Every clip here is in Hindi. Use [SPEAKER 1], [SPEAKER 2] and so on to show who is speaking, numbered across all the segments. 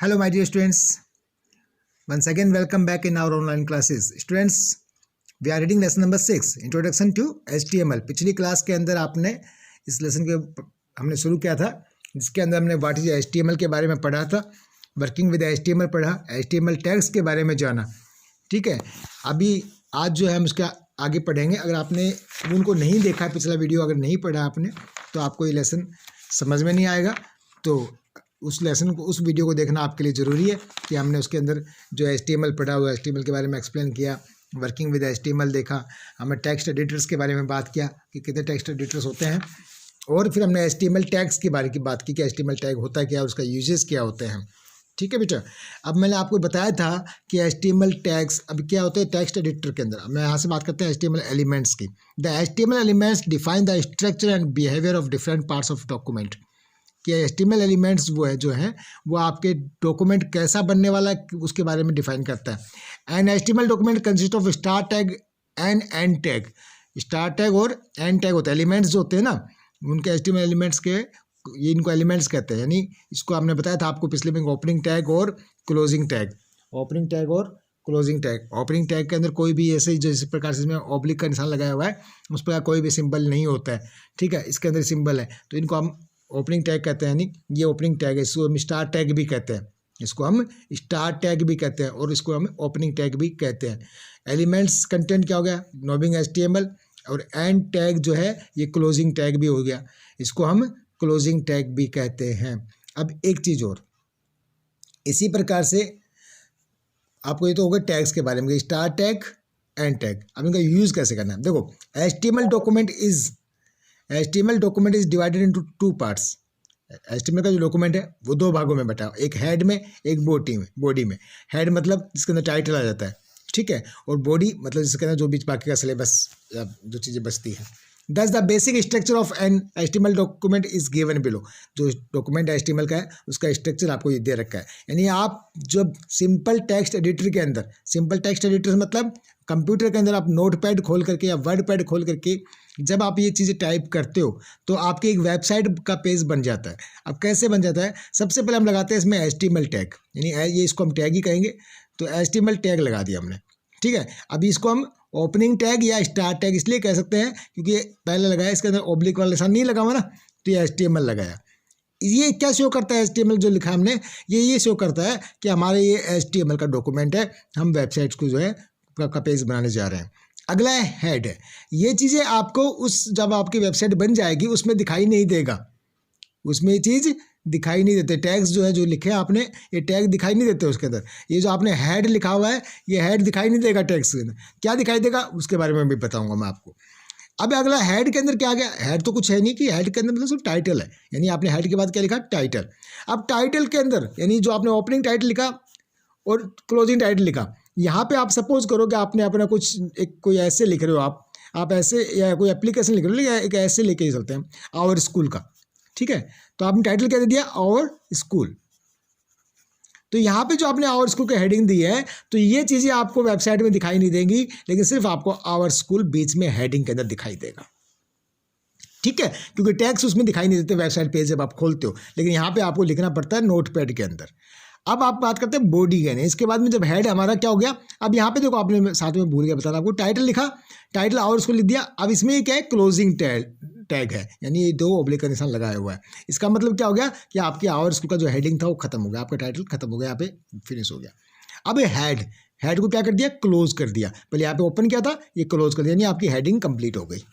[SPEAKER 1] Hello my dear students, once again welcome back in our online classes. Students, we are reading lesson number 6, Introduction to HTML. पिछली क्लास के अंदर आपने इस लेसन के हमने शुरू किया था, जिसके अंदर हमने व्हाट इज HTML के बारे में पढ़ा था, वर्किंग विद HTML पढ़ा, HTML टैग्स के बारे में जाना. ठीक है, अभी आज जो है हम उसका आगे पढ़ेंगे. अगर आपने उनको नहीं देखा, पिछला वीडियो अगर नहीं पढ़ा आपने, तो आपको ये लेसन समझ में नहीं आएगा. तो उस लेसन को, उस वीडियो को देखना आपके लिए ज़रूरी है कि हमने उसके अंदर जो HTML पढ़ा हुआ, HTML के बारे में एक्सप्लेन किया, वर्किंग विद HTML देखा, हमने टेक्स्ट एडिटर्स के बारे में बात किया कि कितने टेक्स्ट एडिटर्स होते हैं, और फिर हमने HTML टैग्स के बारे की बात की कि HTML टैग होता है क्या और उसका यूजेस क्या होते हैं. ठीक है बेटा, अब मैंने आपको बताया था कि HTML टैग्स अब क्या होते हैं टेक्स्ट एडिटर के अंदर. मैं यहाँ से बात करते हैं HTML एलिमेंट्स की. The HTML elements define the structure and behaviour of different parts of document. कि HTML एलिमेंट्स वो है जो है वो आपके डॉक्यूमेंट कैसा बनने वाला है उसके बारे में डिफाइन करता है. And HTML document consist of start tag and and tag. Start tag और एंड टैग होते हैं. एलिमेंट्स जो होते हैं ना, उनके HTML एलिमेंट्स के, ये इनको एलिमेंट्स कहते हैं. यानी इसको हमने बताया था आपको पिछले में, ओपनिंग टैग और क्लोजिंग टैग. ओपनिंग टैग और क्लोजिंग टैग. ओपनिंग टैग के अंदर कोई भी ऐसे जिस प्रकार से इसमें ऑब्लिक का निशान लगाया हुआ है उस पर कोई भी सिंबल नहीं होता है. ठीक है, इसके अंदर सिंबल है तो इनको हम ओपनिंग टैग कहते हैं. यानी ये ओपनिंग टैग है, इसको हम स्टार टैग भी कहते हैं, इसको हम स्टार टैग भी कहते हैं और इसको हम ओपनिंग टैग भी कहते हैं. एलिमेंट्स कंटेंट क्या हो गया, नोबिंग HTML, और एंड टैग जो है ये क्लोजिंग टैग भी हो गया, इसको हम क्लोजिंग टैग भी कहते हैं. अब एक चीज़ और, इसी प्रकार से आपको ये तो हो गया टैग्स के बारे में, स्टार टैग एंड टैग. अब इनका यूज़ कैसे करना है. देखो, HTML document is divided into 2 parts. HTML का जो डॉक्यूमेंट है वो 2 भागों में बटा, एक हेड में एक बॉडी में. हेड मतलब जिसके अंदर टाइटल आ जाता है, ठीक है, और बॉडी मतलब जिसके अंदर जो बीच बाकी का सिलेबस या जो चीज़ें बचती हैं. Thus the basic structure of an HTML document is given below. जो डॉक्यूमेंट HTML का है उसका स्ट्रक्चर आपको ये दे रखा है. यानी आप जब सिंपल टेक्स्ट एडिटर के अंदर, सिंपल टेक्स्ट एडिटर मतलब कंप्यूटर के अंदर आप नोटपैड खोल करके या वर्ड पैड खोल करके जब आप ये चीज़ें टाइप करते हो तो आपकी एक वेबसाइट का पेज बन जाता है. अब कैसे बन जाता है, सबसे पहले हम लगाते हैं इसमें HTML टैग, यानी ये इसको हम टैग ही कहेंगे, तो HTML टैग लगा दिया हमने. ठीक है, अभी इसको हम ओपनिंग टैग या स्टार टैग इसलिए कह सकते हैं क्योंकि पहले लगाया, इसके अंदर ऑब्लिक वाला निशान नहीं लगा हुआ ना, तो ये HTML लगाया. ये क्या शो करता है HTML जो लिखा हमने, ये शो करता है कि हमारे ये HTML का डॉक्यूमेंट है, हम वेबसाइट्स को जो है का पेज बनाने जा रहे हैं. अगला है हेड. ये चीज़ें आपको उस जब आपकी वेबसाइट बन जाएगी उसमें दिखाई नहीं देगा, उसमें ये चीज़ दिखाई नहीं देते. टैग्स जो है जो लिखे हैं आपने, ये टैग दिखाई नहीं देते उसके अंदर. ये जो आपने हेड लिखा हुआ है ये हेड दिखाई नहीं देगा टैग्स के अंदर. क्या दिखाई देगा उसके बारे में भी बताऊंगा मैं आपको. अब अगला हेड के अंदर क्या आ गया, हेड तो कुछ है नहीं कि हेड के अंदर मतलब सिर्फ टाइटल है. यानी आपने हेड के बाद क्या लिखा, टाइटल. अब टाइटल के अंदर यानी जो आपने ओपनिंग टाइटल लिखा और क्लोजिंग टाइटल लिखा, यहाँ पे आप सपोज करो कि आपने अपना कुछ एक कोई ऐसे लिख रहे हो, आप ऐसे या कोई एप्लीकेशन लिख रहे हो या एक ऐसे लेके चलते हैं आवर स्कूल का. ठीक है, तो आपने टाइटल क्या दे दिया, आवर स्कूल. तो यहाँ पे जो आपने आवर स्कूल का हेडिंग दी है, तो ये चीज़ें आपको वेबसाइट में दिखाई नहीं देंगी, लेकिन सिर्फ आपको आवर स्कूल बीच में हेडिंग के अंदर दिखाई देगा. ठीक है, क्योंकि टैग्स उसमें दिखाई नहीं देते वेबसाइट पेज जब आप खोलते हो, लेकिन यहाँ पे आपको लिखना पड़ता है नोटपैड के अंदर. अब आप बात करते हैं बॉडी के. इसके बाद में जब हेड हमारा क्या हो गया, अब यहाँ पे देखो आपने साथ में भूल गया बताना आपको, टाइटल लिखा, टाइटल आवर स्कूल लिख दिया. अब इसमें ये क्या है, क्लोजिंग टैग है, यानी ये 2 ऑब्लिक का निशान लगाया हुआ है. इसका मतलब क्या हो गया कि आपके आवर स्कूल का जो हेडिंग था वो खत्म हो गया, आपका टाइटल खत्म हो गया, यहाँ पे फिनिश हो गया. अब हेड को क्या कर दिया, क्लोज कर दिया. पहले यहाँ पे ओपन किया था, ये क्लोज कर दिया, यानी आपकी हेडिंग कंप्लीट हो गई,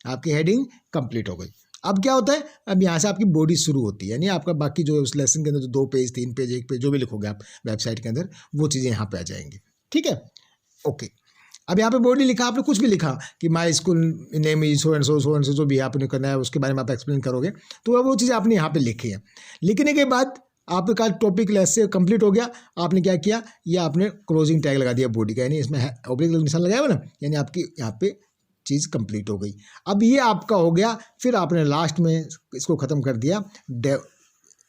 [SPEAKER 1] आपकी हेडिंग कंप्लीट हो गई. अब क्या होता है, अब यहाँ से आपकी बॉडी शुरू होती है, यानी आपका बाकी जो उस लेसन के अंदर जो 2 पेज 3 पेज 1 पेज जो भी लिखोगे आप वेबसाइट के अंदर, वो चीज़ें यहाँ पे आ जाएंगी. ठीक है, ओके. अब यहाँ पे बॉडी लिखा, आपने कुछ भी लिखा कि my school name is so and so जो भी आपने करना है उसके बारे में आप एक्सप्लेन करोगे, तो वो चीज़ें आपने यहाँ पे लिखी है. लिखने के बाद आपका टॉपिक लेस से कंप्लीट हो गया, आपने क्या किया, ये आपने क्लोजिंग टैग लगा दिया बॉडी का, यानी इसमें ऑब्लिक निशान लगाया हुआ ना, यानी आपकी यहाँ पे चीज़ कंप्लीट हो गई. अब ये आपका हो गया. फिर आपने लास्ट में इसको ख़त्म कर दिया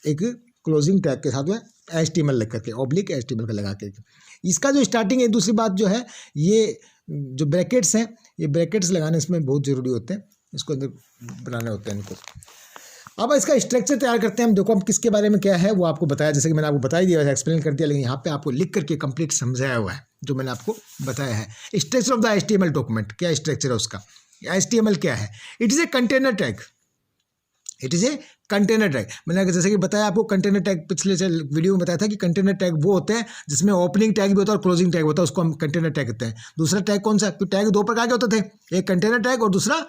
[SPEAKER 1] एक क्लोजिंग टैग के साथ में HTML लग करके, ऑब्लिक HTML का लगा करके. इसका जो स्टार्टिंग है, दूसरी बात जो है, ये जो ब्रैकेट्स हैं, ये ब्रैकेट्स लगाने इसमें बहुत ज़रूरी होते हैं, इसको अंदर बनाने होते हैं इनको. अब इसका स्ट्रक्चर तैयार करते हैं हम। देखो अब किसके बारे में क्या है वो आपको बताया, जैसे कि मैंने आपको बता ही दिया, एक्सप्लेन कर दिया, लेकिन यहाँ पे आपको लिख करके कंप्लीट समझाया हुआ है जो मैंने आपको बताया है। Structure of the HTML document, क्या स्ट्रक्चर है उसका। HTML क्या है? It is a container tag. It is a container tag. मैंने जैसे कि बताया आपको, कंटेनर टैग पिछले वीडियो में बताया था कि कंटेनर टैग वो होते हैं जिसमें ओपनिंग टैग भी होता है और क्लोजिंग टैग होता है, उसको हम कंटेनर टैग कहते हैं। दूसरा टैग कौन सा? तो टैग दो प्रकार के होते थे, एक कंटेनर टैग और दूसरा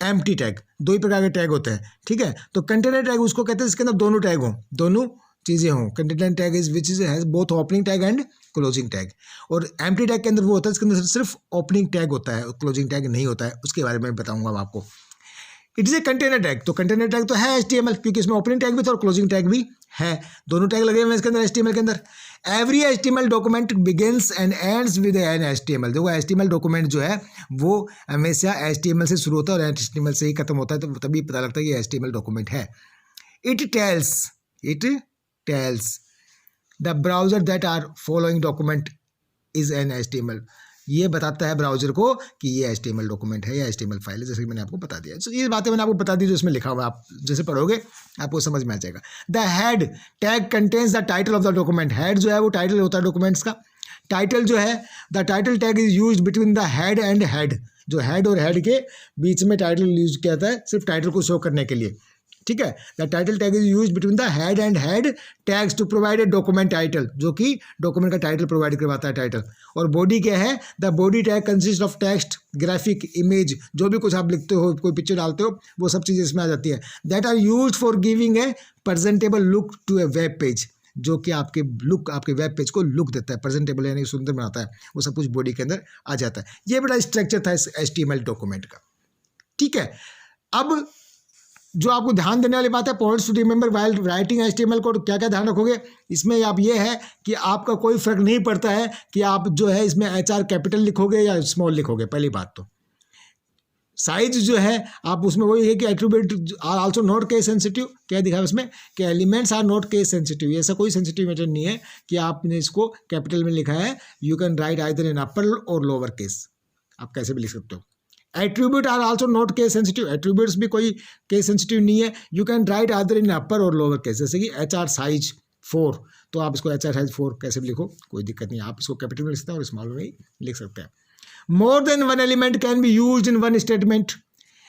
[SPEAKER 1] एम्प्टी टैग। दो ही प्रकार के टैग होते हैं, ठीक है। तो कंटेनर टैग उसको कहते हैं जिसके अंदर दोनों टैग हों, दोनों चीज़ें हों। Container tag is which is has both opening tag and closing tag. और एम्प्टी टैग के अंदर वो होता है जिसके अंदर सिर्फ ओपनिंग टैग होता है, क्लोजिंग टैग नहीं होता है। उसके बारे में बताऊंगा अब आपको। It is a container tag. तो कंटेनर टैग तो है HTML, क्योंकि इसमें ओपनिंग टैग भी था और क्लोजिंग टैग भी है, दोनों टैग लगे हुए हैं इसके अंदर HTML के अंदर। Every HTML document begins and ends with an HTML। देखो HTML डॉक्यूमेंट जो है वो हमेशा HTML से शुरू होता है और HTML से ही खत्म होता है, तो तभी पता लगता है कि HTML डॉक्यूमेंट है। It tells the browser that are following document is an HTML। ये बताता है ब्राउजर को कि ये HTML डॉक्यूमेंट है या HTML फाइल है, जैसे कि मैंने आपको बता दिया। तो ये बातें मैंने आपको बता दी जो इसमें लिखा हुआ है, आप जैसे पढ़ोगे आपको समझ में आ जाएगा। The head tag contains the title of the document. Head जो है वो टाइटल होता है डॉक्यूमेंट्स का। टाइटल जो है, the title tag is use between the head and head. जो हेड और हेड के बीच में टाइटल यूज किया जाता है सिर्फ टाइटल को शो करने के लिए, ठीक है। The title tag is use between the head and head tags to provide a document title, जो कि डॉक्यूमेंट का टाइटल प्रोवाइड करवाता है टाइटल। और बॉडी क्या है? The body tag consist of text, graphic, image, जो भी कुछ आप लिखते हो, कोई पिक्चर डालते हो, वो सब चीज़ें इसमें आ जाती है। That are use for giving a presentable look to a web page, जो कि आपके लुक, आपके वेब पेज को लुक देता है, प्रेजेंटेबल यानी सुंदर बनाता है, वो सब कुछ बॉडी के अंदर आ जाता है। ये बड़ा स्ट्रक्चर था इस HTML डॉक्यूमेंट का, ठीक है। अब जो आपको ध्यान देने वाली बात है, points to remember while writing HTML code, क्या क्या ध्यान रखोगे इसमें। आप ये है कि आपका कोई फर्क नहीं पड़ता है कि आप जो है इसमें HR कैपिटल लिखोगे या स्मॉल लिखोगे। पहली बात तो साइज जो है आप उसमें वही है कि attribute are also not case sensitive. क्या दिखा है उसमें कि elements are not case sensitive. ऐसा कोई सेंसिटिव मैटर नहीं है कि आपने इसको कैपिटल में लिखा है। You can write either in upper और लोअर केस, आप कैसे भी लिख सकते हो। Attribute are also not case sensitive. Attributes भी कोई केस सेंसिटिव नहीं है। You can write either in upper और लोअर केस, जैसे कि HR साइज 4, तो आप इसको HR साइज 4 कैसे भी लिखो, कोई दिक्कत नहीं है। आप इसको कैपिटल में लिख सकते हैं और स्मॉल में ही लिख सकते हैं। More than one element can be use in one statement.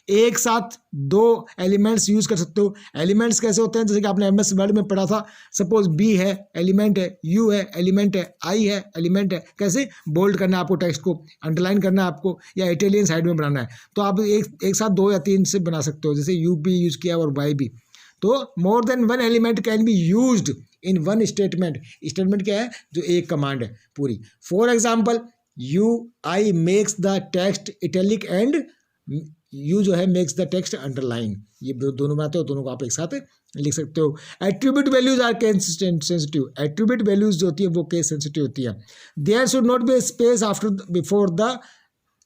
[SPEAKER 1] एक साथ दो एलिमेंट्स यूज कर सकते हो। एलिमेंट्स कैसे होते हैं, जैसे कि आपने MS वर्ड में पढ़ा था। सपोज B है एलिमेंट है, U है एलिमेंट है, I है एलिमेंट है। कैसे? बोल्ड करना है आपको, टेक्स्ट को अंडरलाइन करना है आपको, या इटालियन साइड में बनाना है, तो आप एक साथ 2 या 3 से बना सकते हो, जैसे U भी यूज किया और Y भी। तो more than one element can be used in one statement. Statement क्या है? जो एक कमांड है पूरी। For example UI makes the text italic and U जो है मेक्स द टेक्स्ट अंडरलाइन। ये दोनों बातें हो, दोनों को आप एक साथ लिख सकते हो। Attribute values are case sensitive. Attribute values जो होती है वो केस सेंसिटिव होती है। There should not be space after before the,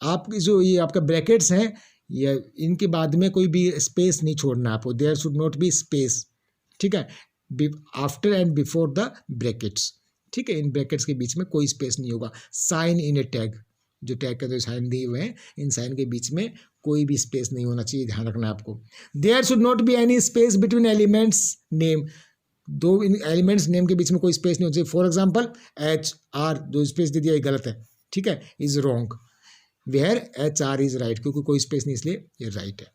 [SPEAKER 1] आपकी जो ये आपका ब्रैकेट्स हैं, ये इनके बाद में कोई भी स्पेस नहीं छोड़ना आपको। There should not be space, ठीक है, after and before the brackets, ठीक है। इन ब्रैकेट्स के बीच में कोई स्पेस नहीं होगा। साइन इन ए टैग, जो टैग का जो साइन दिए हुए हैं, इन साइन के बीच में कोई भी स्पेस नहीं होना चाहिए, ध्यान रखना है आपको। There should not be any space between elements name. दो एलिमेंट्स नेम के बीच में कोई स्पेस नहीं होना चाहिए। फॉर एग्जाम्पल HR, जो स्पेस दे दिया ये गलत है, ठीक है, is wrong. Where HR is right, क्योंकि कोई स्पेस नहीं इसलिए ये राइट है,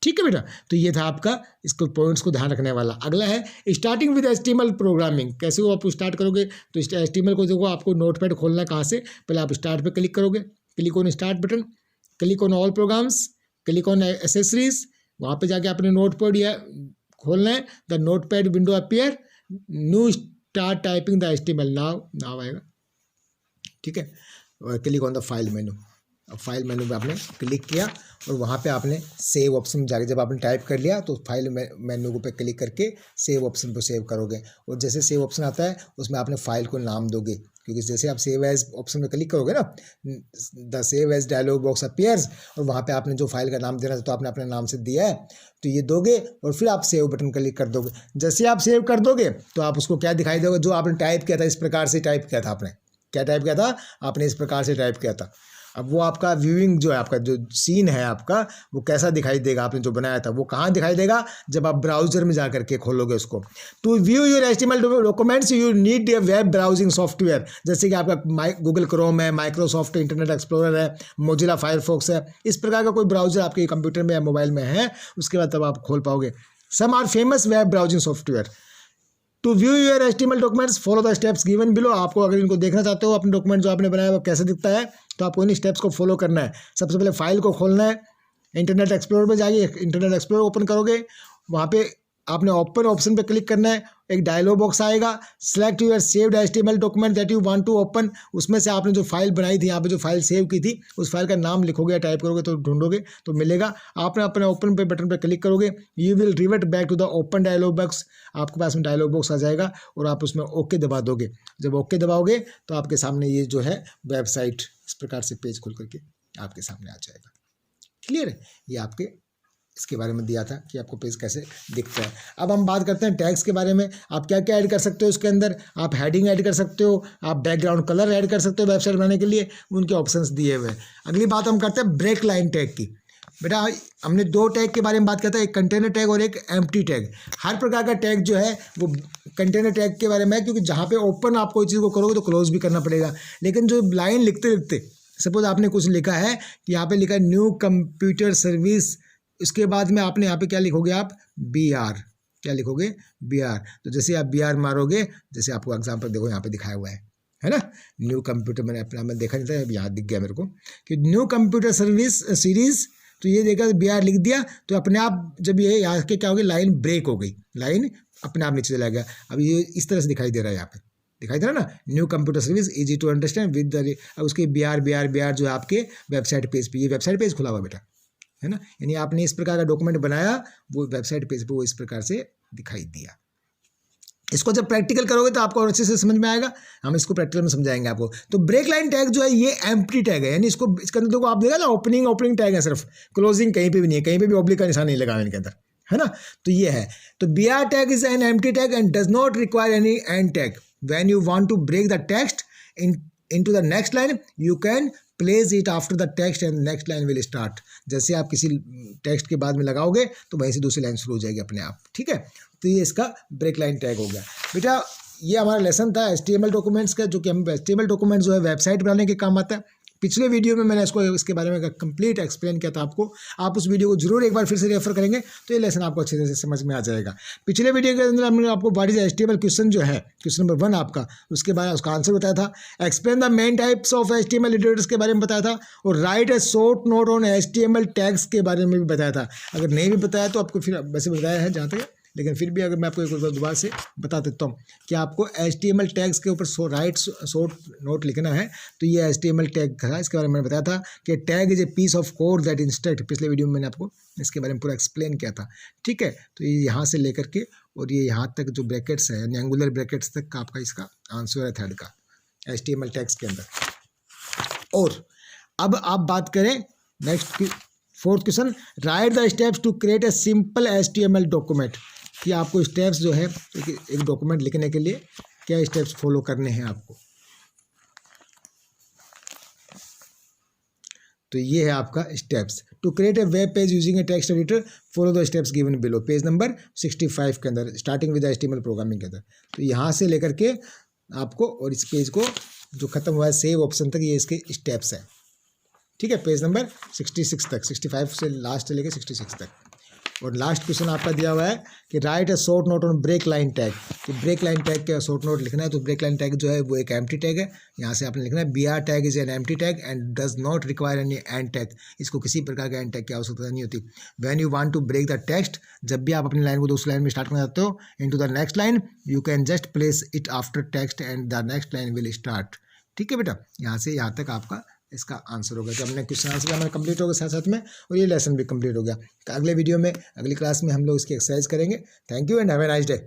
[SPEAKER 1] ठीक है बेटा। तो ये था आपका इसको पॉइंट्स को ध्यान रखने वाला। अगला है स्टार्टिंग विद HTML प्रोग्रामिंग। कैसे वो आप स्टार्ट करोगे, तो HTML को देखो आपको नोटपैड खोलना है। कहाँ से? पहले आप स्टार्ट पे क्लिक करोगे, click on start button, click on all programmes, click on accessories. वहाँ पे जाके अपने नोटपैड या खोलना है। The notepad window appear, new start typing the HTML now आएगा, ठीक है। और click on the file menu. File menu पे आपने क्लिक किया और वहाँ पे आपने सेव ऑप्शन जाके जब आपने टाइप कर लिया तो फाइल मेनू पे क्लिक करके सेव ऑप्शन पर सेव करोगे। और जैसे सेव ऑप्शन आता है उसमें आपने फाइल को नाम दोगे, क्योंकि जैसे आप सेव एज ऑप्शन में क्लिक करोगे ना, the save as dialog box appears, और वहाँ पे आपने जो फाइल का नाम देना था तो आपने अपने नाम से दिया है, तो ये दोगे और फिर आप सेव बटन क्लिक कर दोगे। जैसे आप सेव कर दोगे तो आप उसको क्या दिखाई दोगे, जो आपने टाइप किया था इस प्रकार से टाइप किया था आपने, क्या टाइप किया था आपने, इस प्रकार से टाइप किया था। अब वो आपका व्यूइंग जो है, आपका जो सीन है आपका, वो कैसा दिखाई देगा, आपने जो बनाया था वो कहाँ दिखाई देगा, जब आप ब्राउजर में जा करके खोलोगे उसको। To view your HTML documents you need a web browsing software, जैसे कि आपका गूगल क्रोम है, माइक्रोसॉफ्ट इंटरनेट एक्सप्लोरर है, मोजिला फायरफॉक्स है, इस प्रकार का कोई ब्राउजर आपके कंप्यूटर में या मोबाइल में है, उसके बाद तब आप खोल पाओगे। Some are famous web browsing software. To view your HTML documents follow the steps given below. आपको अगर इनको देखना चाहते हो अपने डॉक्यूमेंट जो आपने बनाया वो कैसे दिखता है, तो आपको इन स्टेप्स को फॉलो करना है। सबसे पहले फाइल को खोलना है, इंटरनेट एक्सप्लोरर में जाइए, इंटरनेट एक्सप्लोरर ओपन करोगे, वहाँ पे आपने ओपन ऑप्शन पे क्लिक करना है, एक डायलॉग बॉक्स आएगा, select your saved HTML document that you want to open. उसमें से आपने जो फाइल बनाई थी, यहाँ पे जो फाइल सेव की थी, उस फाइल का नाम लिखोगे या टाइप करोगे तो ढूंढोगे तो मिलेगा। आपने अपने ओपन पे बटन पे क्लिक करोगे, you will revert back to the open dialog box. आपके पास में डायलॉग बॉक्स आ जाएगा और आप उसमें ओके दबा दोगे। जब ओके दबाओगे तो आपके सामने ये जो है वेबसाइट इस प्रकार से पेज खोल करके आपके सामने आ जाएगा। क्लियर है, ये आपके इसके बारे में दिया था कि आपको पेज कैसे दिखता है। अब हम बात करते हैं टैग्स के बारे में। आप क्या क्या ऐड कर सकते हो इसके अंदर, आप हेडिंग ऐड कर सकते हो, आप बैकग्राउंड कलर ऐड कर सकते हो वेबसाइट बनाने के लिए, उनके ऑप्शंस दिए हुए हैं। अगली बात हम करते हैं ब्रेक लाइन टैग की। बेटा हमने दो टैग के बारे में बात किया था, एक कंटेनर टैग और एक एम्प्टी टैग। हर प्रकार का टैग जो है वो कंटेनर टैग के बारे में है, क्योंकि जहाँ पे ओपन आप कोई चीज़ को करोगे तो क्लोज भी करना पड़ेगा। लेकिन जो लाइन लिखते लिखते सपोज आपने कुछ लिखा है कि यहाँ पे लिखा है न्यू कंप्यूटर सर्विस, इसके बाद में आपने यहाँ पे क्या लिखोगे, आप BR, क्या लिखोगे, BR। तो जैसे आप BR मारोगे, जैसे आपको एग्जांपल देखो यहाँ पे दिखाया हुआ है ना, न्यू कंप्यूटर, मैंने अपना मैं देखा नहीं था, अब यहाँ दिख गया मेरे को कि न्यू कंप्यूटर सर्विस सीरीज। तो ये देखा BR लिख दिया तो अपने आप जब ये यहाँ के क्या हो गई, लाइन ब्रेक हो गई, लाइन अपने आप नीचे चला गया। अब ये इस तरह से दिखाई दे रहा है, यहाँ पे दिखाई दे रहा है ना, new computer service easy to understand with the. अब उसके BR जो है आपके वेबसाइट पेज पे, ये वेबसाइट पेज खुला हुआ बेटा है ना, यानी आपने इस प्रकार का डॉक्यूमेंट बनाया, वो वेबसाइट पेज पे वो इस प्रकार से दिखाई दिया। इसको जब प्रैक्टिकल करोगे तो आपको और अच्छे से समझ में आएगा, हम इसको प्रैक्टिकल में समझाएंगे आपको। तो ब्रेक लाइन टैग जो है ये एम्प्टी टैग है, यानी इसको इसके अंदर देखो आप देखा ना, ओपनिंग टैग है सिर्फ, क्लोजिंग कहीं पे भी नहीं है, कहीं पे भी ऑब्लिक का निशान नहीं लगा इनके अंदर, है ना। तो ये है, तो BR tag is an empty tag and does not require any end tag. When you want to break the text into the next line you can place it after the text and next line will start। जैसे आप किसी टेक्स्ट के बाद में लगाओगे तो वहीं से दूसरी लाइन शुरू हो जाएगी अपने आप, ठीक है। तो ये इसका ब्रेक लाइन टैग हो गया बेटा। ये हमारा लेसन था HTML डॉक्यूमेंट्स का, जो कि हम HTML डॉक्यूमेंट जो है वेबसाइट बनाने के काम आता है। पिछले वीडियो में मैंने इसके बारे में कंप्लीट एक्सप्लेन किया था आपको, आप उस वीडियो को जरूर एक बार फिर से रेफर करेंगे तो ये लेसन आपको अच्छे से समझ में आ जाएगा। पिछले वीडियो के अंदर हमने आपको व्हाट इज HTML क्वेश्चन जो है, क्वेश्चन नंबर 1 आपका, उसके बाद उसका आंसर बताया था। Explain the main types of HTML editors के बारे में बताया था, और right a short note on HTML tags के बारे में भी बताया था। अगर नहीं भी बताया तो आपको फिर वैसे बताया है जहाँ तक, लेकिन फिर भी अगर मैं आपको एक बार दोबारा से बता देता हूँ कि आपको HTML टैग्स के ऊपर राइट शॉर्ट नोट लिखना है। तो ये HTML टैग था, इसके बारे में मैंने बताया था कि tag is a piece of code that instruct. पिछले वीडियो में मैंने आपको इसके बारे में पूरा एक्सप्लेन किया था, ठीक है। तो ये यहाँ से लेकर के और ये यहाँ तक जो ब्रैकेट्स है, यानी एंगुलर ब्रैकेट्स तक का आपका इसका आंसर है थर्ड का HTML टैग्स के अंदर। और अब आप बात करें next 4th question, write the steps to create a simple HTML document. कि आपको स्टेप्स जो है एक डॉक्यूमेंट लिखने के लिए क्या स्टेप्स फॉलो करने हैं आपको। तो ये है आपका steps to create a web page using a text editor, follow the steps given below. Page number 65 के अंदर, स्टार्टिंग विद HTML प्रोग्रामिंग के अंदर। तो यहाँ से लेकर के आपको और इस पेज को जो खत्म हुआ है सेव ऑप्शन तक, ये इसके स्टेप्स है, ठीक है। पेज नंबर 66 तक, 65 से लास्ट से लेकर 66 तक। और लास्ट क्वेश्चन आपका दिया हुआ है कि write a short note on break line tag. कि ब्रेक लाइन टैग का शॉर्ट नोट लिखना है, तो ब्रेक लाइन टैग जो है वो एक एम्प्टी टैग है। यहाँ से आपने लिखना है BR tag is an empty tag and does not require any end tag. इसको किसी प्रकार का एंड टैग की आवश्यकता नहीं होती। When you want to break the text, जब भी आप अपनी लाइन को दूसरी लाइन में स्टार्ट करना चाहते हो into the next line, you can just place it after text and the next line will start, ठीक है बेटा। यहाँ से यहाँ तक आपका इसका आंसर होगा। तो हमने क्वेश्चन आंसर हमारा कंप्लीट हो गया साथ साथ में, और ये लेसन भी कंप्लीट हो गया। तो अगले वीडियो में, अगली क्लास में हम लोग इसकी एक्सरसाइज करेंगे। Thank you and have a nice day.